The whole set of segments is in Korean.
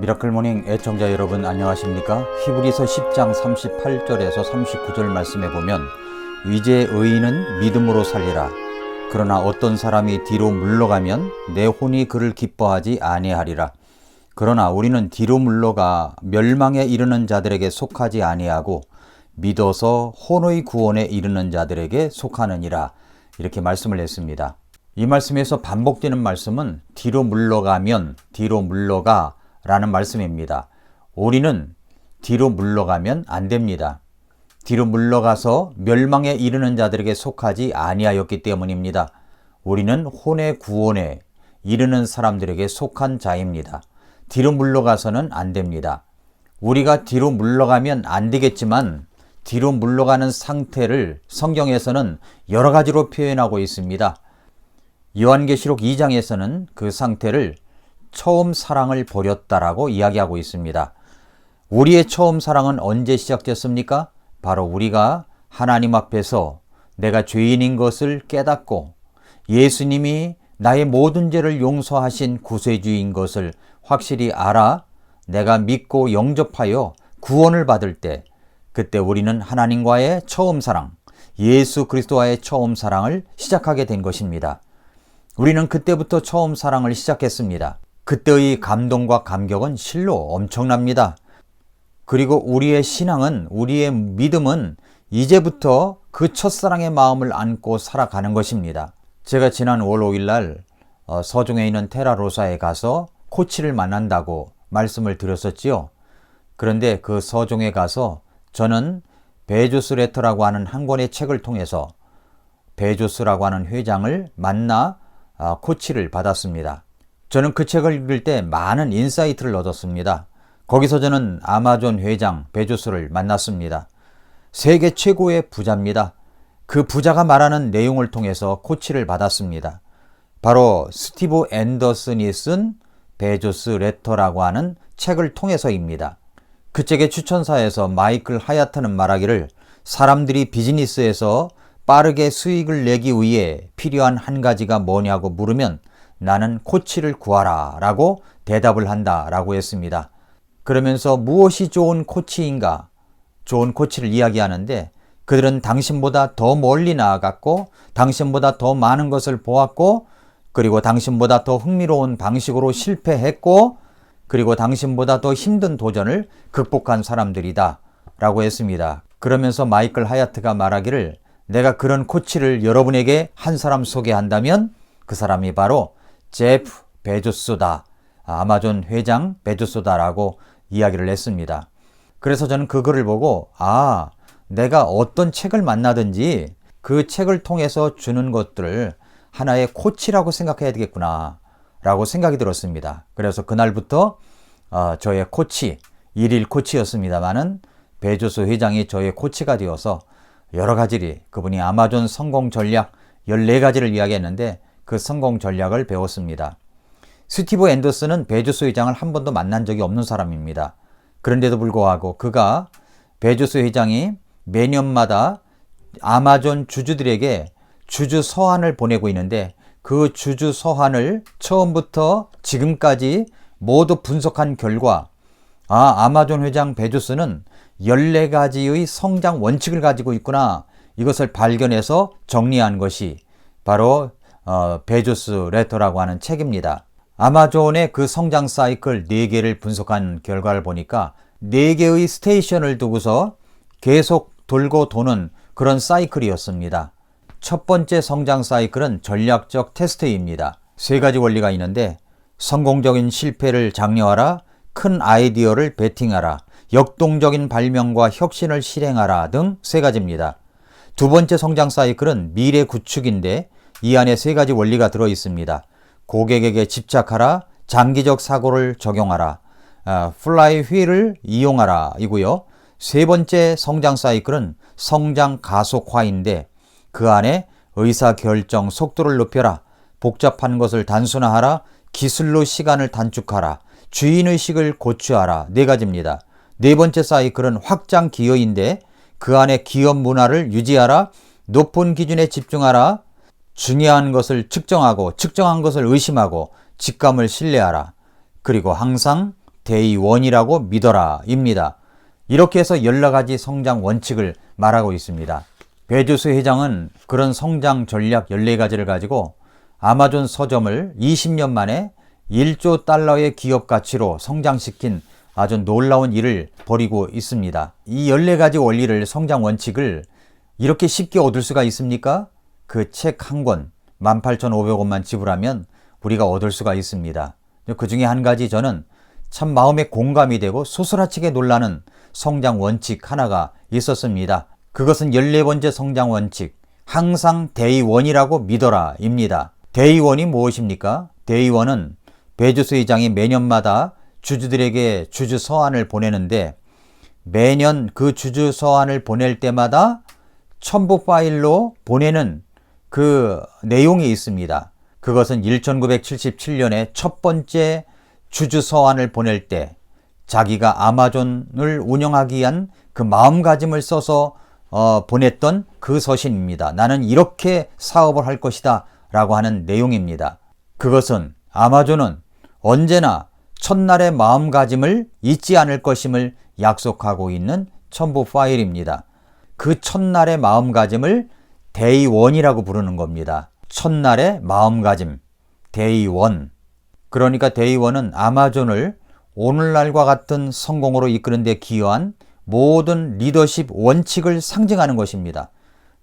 미라클 모닝 애청자 여러분 안녕하십니까? 히브리서 10장 38절에서 39절 말씀에 보면 이제 의인은 믿음으로 살리라. 그러나 어떤 사람이 뒤로 물러가면 내 혼이 그를 기뻐하지 아니하리라. 그러나 우리는 뒤로 물러가 멸망에 이르는 자들에게 속하지 아니하고 믿어서 혼의 구원에 이르는 자들에게 속하느니라. 이렇게 말씀을 했습니다. 이 말씀에서 반복되는 말씀은 뒤로 물러가면, 뒤로 물러가 라는 말씀입니다. 우리는 뒤로 물러가면 안 됩니다. 뒤로 물러가서 멸망에 이르는 자들에게 속하지 아니하였기 때문입니다. 우리는 혼의 구원에 이르는 사람들에게 속한 자입니다. 뒤로 물러가서는 안 됩니다. 우리가 뒤로 물러가면 안 되겠지만 뒤로 물러가는 상태를 성경에서는 여러 가지로 표현하고 있습니다. 요한계시록 2장에서는 그 상태를 처음 사랑을 버렸다라고 이야기하고 있습니다. 우리의 처음 사랑은 언제 시작됐습니까? 바로 우리가 하나님 앞에서 내가 죄인인 것을 깨닫고 예수님이 나의 모든 죄를 용서하신 구세주인 것을 확실히 알아 내가 믿고 영접하여 구원을 받을 때 그때 우리는 하나님과의 처음 사랑, 예수 그리스도와의 처음 사랑을 시작하게 된 것입니다. 우리는 그때부터 처음 사랑을 시작했습니다. 그때의 감동과 감격은 실로 엄청납니다. 그리고 우리의 신앙은, 우리의 믿음은 이제부터 그 첫사랑의 마음을 안고 살아가는 것입니다. 제가 지난 월 5일 날 서중에 있는 테라로사에 가서 코치를 만난다고 말씀을 드렸었지요. 그런데 그 서중에 가서 저는 베조스 레터라고 하는 한 권의 책을 통해서 베조스라고 하는 회장을 만나 코치를 받았습니다. 저는 그 책을 읽을 때 많은 인사이트를 얻었습니다. 거기서 저는 아마존 회장 베조스를 만났습니다. 세계 최고의 부자입니다. 그 부자가 말하는 내용을 통해서 코치를 받았습니다. 바로 스티브 앤더슨이 쓴 베조스 레터라고 하는 책을 통해서입니다. 그 책의 추천사에서 마이클 하야트는 말하기를 사람들이 비즈니스에서 빠르게 수익을 내기 위해 필요한 한 가지가 뭐냐고 물으면 나는 코치를 구하라 라고 대답을 한다 라고 했습니다. 그러면서 무엇이 좋은 코치인가? 좋은 코치를 이야기하는데 그들은 당신보다 더 멀리 나아갔고 당신보다 더 많은 것을 보았고 그리고 당신보다 더 흥미로운 방식으로 실패했고 그리고 당신보다 더 힘든 도전을 극복한 사람들이다 라고 했습니다. 그러면서 마이클 하야트가 말하기를 내가 그런 코치를 여러분에게 한 사람 소개한다면 그 사람이 바로 제프 베조스다. 아마존 회장 베조스다라고 이야기를 했습니다. 그래서 저는 그 글을 보고 내가 어떤 책을 만나든지 그 책을 통해서 주는 것들을 하나의 코치라고 생각해야 되겠구나 라고 생각이 들었습니다. 그래서 그날부터 저의 코치, 일일 코치였습니다마는 베조스 회장이 저의 코치가 되어서 여러 가지를 그분이 아마존 성공 전략 14가지를 이야기했는데 그 성공 전략을 배웠습니다. 스티브 앤더슨은 베조스 회장을 한 번도 만난 적이 없는 사람입니다. 그런데도 불구하고 그가 베조스 회장이 매년마다 아마존 주주들에게 주주 서한을 보내고 있는데 그 주주 서한을 처음부터 지금까지 모두 분석한 결과 아마존 회장 베조스는 14가지의 성장 원칙을 가지고 있구나. 이것을 발견해서 정리한 것이 바로 베조스 레터라고 하는 책입니다. 아마존의 그 성장 사이클 4개를 분석한 결과를 보니까 4개의 스테이션을 두고서 계속 돌고 도는 그런 사이클이었습니다. 첫 번째 성장 사이클은 전략적 테스트입니다. 3가지 원리가 있는데 성공적인 실패를 장려하라, 큰 아이디어를 베팅하라, 역동적인 발명과 혁신을 실행하라 등 3가지입니다. 두 번째 성장 사이클은 미래 구축인데 이 안에 3가지 원리가 들어 있습니다. 고객에게 집착하라, 장기적 사고를 적용하라, 플라이 휠을 이용하라 이고요. 세 번째 성장 사이클은 성장 가속화인데 그 안에 의사결정 속도를 높여라, 복잡한 것을 단순화하라, 기술로 시간을 단축하라, 주인의식을 고취하라 4가지입니다. 네 번째 사이클은 확장 기여인데 그 안에 기업 문화를 유지하라, 높은 기준에 집중하라, 중요한 것을 측정하고 측정한 것을 의심하고 직감을 신뢰하라. 그리고 항상 대의원이라고 믿어라 입니다. 이렇게 해서 여러 가지 성장 원칙을 말하고 있습니다. 베조스 회장은 그런 성장 전략 14가지를 가지고 아마존 서점을 20년 만에 1조 달러의 기업 가치로 성장시킨 아주 놀라운 일을 벌이고 있습니다. 이 14가지 원리를, 성장 원칙을 이렇게 쉽게 얻을 수가 있습니까? 그 책 한 권 18,500원만 지불하면 우리가 얻을 수가 있습니다. 그 중에 한 가지 저는 참 마음에 공감이 되고 소스라치게 놀라는 성장 원칙 하나가 있었습니다. 그것은 14번째 성장 원칙, 항상 대의원이라고 믿어라 입니다. 대의원이 무엇입니까? 대의원은 베조스 회장이 매년마다 주주들에게 주주 서한을 보내는데 매년 그 주주 서한을 보낼 때마다 첨부 파일로 보내는 그 내용이 있습니다. 그것은 1977년에 첫 번째 주주 서한을 보낼 때 자기가 아마존을 운영하기 위한 그 마음가짐을 써서 보냈던 그 서신입니다. 나는 이렇게 사업을 할 것이다 라고 하는 내용입니다. 그것은 아마존은 언제나 첫날의 마음가짐을 잊지 않을 것임을 약속하고 있는 첨부 파일입니다. 그 첫날의 마음가짐을 대의원이라고 부르는 겁니다. 첫날의 마음가짐, 대의원. 그러니까 대의원은 아마존을 오늘날과 같은 성공으로 이끄는 데 기여한 모든 리더십 원칙을 상징하는 것입니다.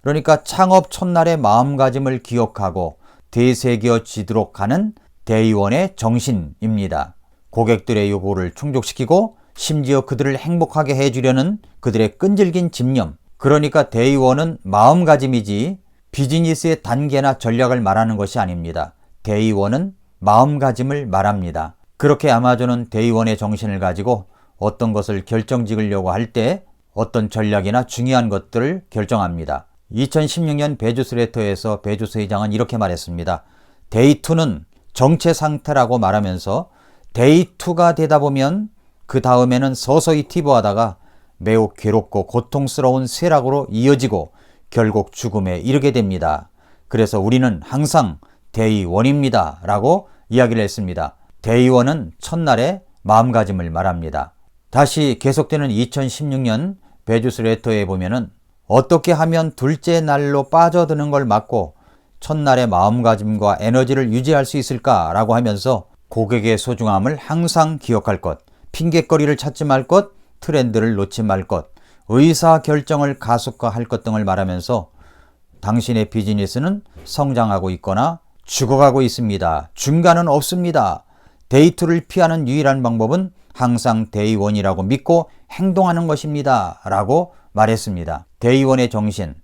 그러니까 창업 첫날의 마음가짐을 기억하고 되새겨지도록 하는 대의원의 정신입니다. 고객들의 요구를 충족시키고 심지어 그들을 행복하게 해주려는 그들의 끈질긴 집념. 그러니까 대의원은 마음가짐이지 비즈니스의 단계나 전략을 말하는 것이 아닙니다. 대의원은 마음가짐을 말합니다. 그렇게 아마존은 대의원의 정신을 가지고 어떤 것을 결정지으려고 할 때 어떤 전략이나 중요한 것들을 결정합니다. 2016년 베조스 레터에서 베조스 회장은 이렇게 말했습니다. 데이2는 정체 상태라고 말하면서 데이2가 되다 보면 그 다음에는 서서히 티브하다가 매우 괴롭고 고통스러운 쇠락으로 이어지고 결국 죽음에 이르게 됩니다. 그래서 우리는 항상 데이1입니다 라고 이야기를 했습니다. 데이1은 첫날의 마음가짐을 말합니다. 다시 계속되는 2016년 베조스 레터에 보면은 어떻게 하면 둘째 날로 빠져드는 걸 막고 첫날의 마음가짐과 에너지를 유지할 수 있을까라고 하면서 고객의 소중함을 항상 기억할 것, 핑곗거리를 찾지 말 것, 트렌드를 놓지 말 것, 의사결정을 가속화할 것 등을 말하면서 당신의 비즈니스는 성장하고 있거나 죽어가고 있습니다. 중간은 없습니다. 데이2를 피하는 유일한 방법은 항상 데이1이라고 믿고 행동하는 것입니다. 라고 말했습니다. 데이1의 정신,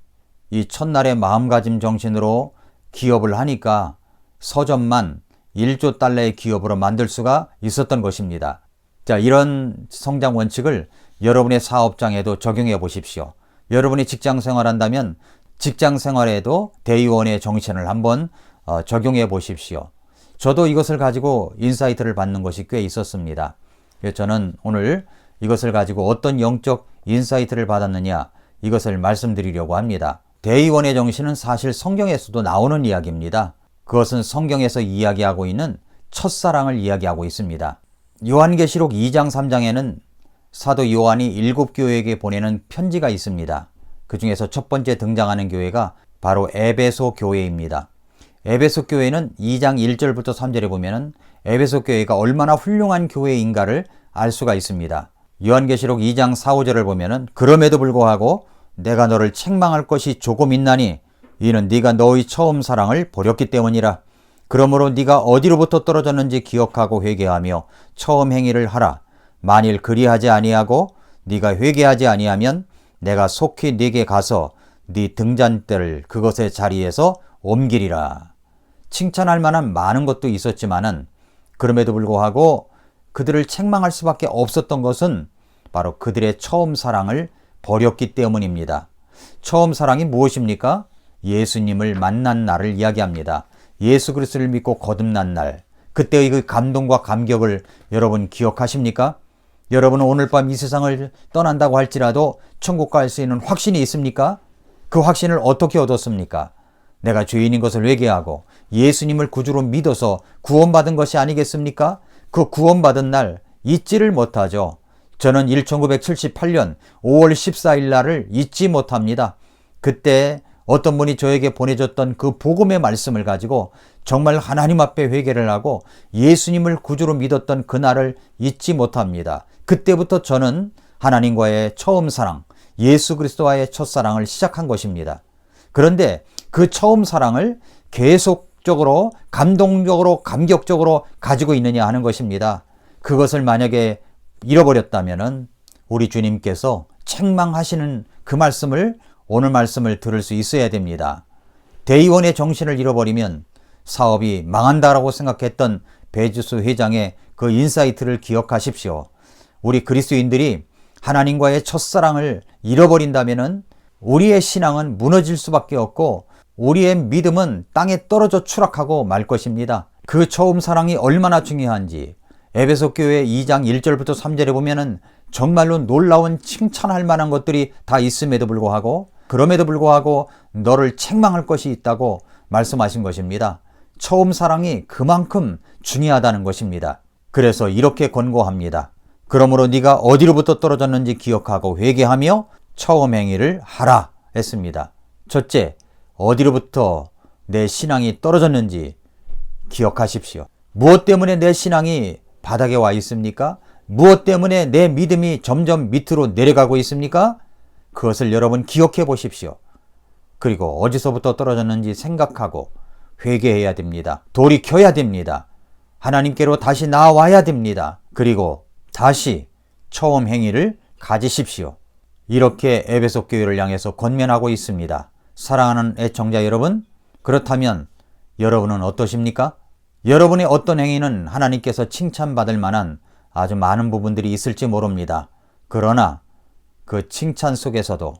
이 첫날의 마음가짐 정신으로 기업을 하니까 서점만 1조 달러의 기업으로 만들 수가 있었던 것입니다. 자, 이런 성장 원칙을 여러분의 사업장에도 적용해 보십시오. 여러분이 직장 생활한다면 직장 생활에도 데이1의 정신을 한번 적용해 보십시오. 저도 이것을 가지고 인사이트를 받는 것이 꽤 있었습니다. 저는 오늘 이것을 가지고 어떤 영적 인사이트를 받았느냐, 이것을 말씀드리려고 합니다. 데이1의 정신은 사실 성경에서도 나오는 이야기입니다. 그것은 성경에서 이야기하고 있는 첫사랑을 이야기하고 있습니다. 요한계시록 2장 3장에는 사도 요한이 7교회에게 보내는 편지가 있습니다. 그 중에서 첫 번째 등장하는 교회가 바로 에베소 교회입니다. 에베소 교회는 2장 1절부터 3절에 보면은 에베소 교회가 얼마나 훌륭한 교회인가를 알 수가 있습니다. 요한계시록 2장 4, 5절을 보면은 그럼에도 불구하고 내가 너를 책망할 것이 조금 있나니 이는 네가 너의 처음 사랑을 버렸기 때문이라. 그러므로 네가 어디로부터 떨어졌는지 기억하고 회개하며 처음 행위를 하라. 만일 그리하지 아니하고 네가 회개하지 아니하면 내가 속히 네게 가서 네 등잔대를 그것의 자리에서 옮기리라. 칭찬할 만한 많은 것도 있었지만은 그럼에도 불구하고 그들을 책망할 수밖에 없었던 것은 바로 그들의 처음 사랑을 버렸기 때문입니다. 처음 사랑이 무엇입니까? 예수님을 만난 날을 이야기합니다. 예수 그리스도를 믿고 거듭난 날, 그때의 그 감동과 감격을 여러분 기억하십니까? 여러분은 오늘 밤 이 세상을 떠난다고 할지라도 천국 갈 수 있는 확신이 있습니까? 그 확신을 어떻게 얻었습니까? 내가 죄인인 것을 회개하고 예수님을 구주로 믿어서 구원받은 것이 아니겠습니까? 그 구원받은 날 잊지를 못하죠. 저는 1978년 5월 14일 날을 잊지 못합니다. 그때 어떤 분이 저에게 보내줬던 그 복음의 말씀을 가지고 정말 하나님 앞에 회개를 하고 예수님을 구주로 믿었던 그날을 잊지 못합니다. 그때부터 저는 하나님과의 처음 사랑, 예수 그리스도와의 첫사랑을 시작한 것입니다. 그런데 그 처음 사랑을 계속적으로 감동적으로 감격적으로 가지고 있느냐 하는 것입니다. 그것을 만약에 잃어버렸다면 우리 주님께서 책망하시는 그 말씀을 오늘 말씀을 들을 수 있어야 됩니다. 대의원의 정신을 잃어버리면 사업이 망한다라고 생각했던 베조스 회장의 그 인사이트를 기억하십시오. 우리 그리스도인들이 하나님과의 첫사랑을 잃어버린다면 우리의 신앙은 무너질 수밖에 없고 우리의 믿음은 땅에 떨어져 추락하고 말 것입니다. 그 처음 사랑이 얼마나 중요한지 에베소 교회 2장 1절부터 3절에 보면은 정말로 놀라운 칭찬할 만한 것들이 다 있음에도 불구하고 그럼에도 불구하고 너를 책망할 것이 있다고 말씀하신 것입니다. 처음 사랑이 그만큼 중요하다는 것입니다. 그래서 이렇게 권고합니다. 그러므로 네가 어디로부터 떨어졌는지 기억하고 회개하며 처음 행위를 하라 했습니다. 첫째, 어디로부터 내 신앙이 떨어졌는지 기억하십시오. 무엇 때문에 내 신앙이 바닥에 와 있습니까? 무엇 때문에 내 믿음이 점점 밑으로 내려가고 있습니까? 그것을 여러분 기억해 보십시오. 그리고 어디서부터 떨어졌는지 생각하고 회개해야 됩니다. 돌이켜야 됩니다. 하나님께로 다시 나와야 됩니다. 그리고 다시 처음 행위를 가지십시오. 이렇게 에베소 교회를 향해서 권면하고 있습니다. 사랑하는 애청자 여러분, 그렇다면 여러분은 어떠십니까? 여러분의 어떤 행위는 하나님께서 칭찬받을 만한 아주 많은 부분들이 있을지 모릅니다. 그러나 그 칭찬 속에서도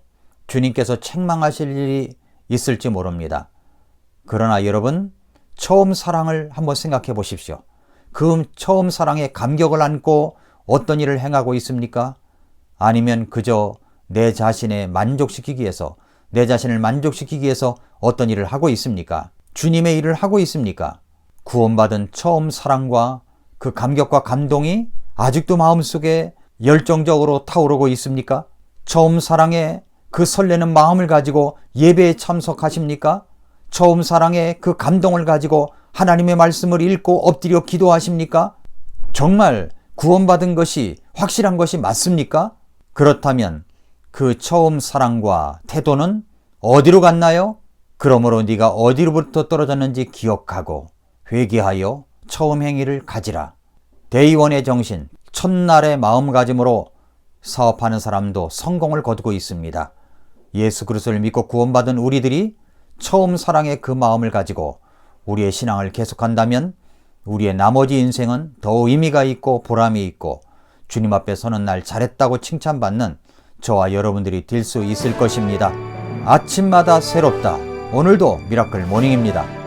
주님께서 책망하실 일이 있을지 모릅니다. 그러나 여러분, 처음 사랑을 한번 생각해 보십시오. 그 처음 사랑의 감격을 안고 어떤 일을 행하고 있습니까? 아니면 그저 내 자신을 만족시키기 위해서 어떤 일을 하고 있습니까? 주님의 일을 하고 있습니까? 구원받은 처음 사랑과 그 감격과 감동이 아직도 마음속에 열정적으로 타오르고 있습니까? 처음 사랑의 그 설레는 마음을 가지고 예배에 참석하십니까? 처음 사랑의 그 감동을 가지고 하나님의 말씀을 읽고 엎드려 기도하십니까? 정말 구원받은 것이 확실한 것이 맞습니까? 그렇다면 그 처음 사랑과 태도는 어디로 갔나요? 그러므로 네가 어디로부터 떨어졌는지 기억하고 회개하여 처음 행위를 가지라. 대의원의 정신, 첫날의 마음가짐으로 사업하는 사람도 성공을 거두고 있습니다. 예수 그리스도를 믿고 구원받은 우리들이 처음 사랑의 그 마음을 가지고 우리의 신앙을 계속한다면 우리의 나머지 인생은 더 의미가 있고 보람이 있고 주님 앞에 서는 날 잘했다고 칭찬받는 저와 여러분들이 될 수 있을 것입니다. 아침마다 새롭다. 오늘도 미라클 모닝입니다.